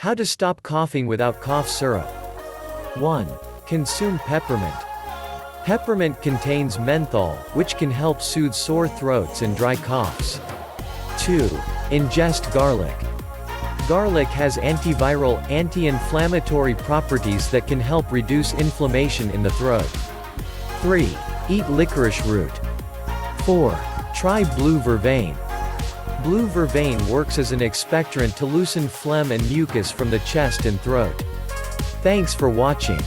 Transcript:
How to stop coughing without cough syrup. 1. Consume peppermint. Peppermint contains menthol, which can help soothe sore throats and dry coughs. 2. Ingest garlic. Garlic has antiviral, anti-inflammatory properties that can help reduce inflammation in the throat. 3. Eat licorice root. 4. Try blue vervain. Blue vervain works as an expectorant to loosen phlegm and mucus from the chest and throat. Thanks for watching.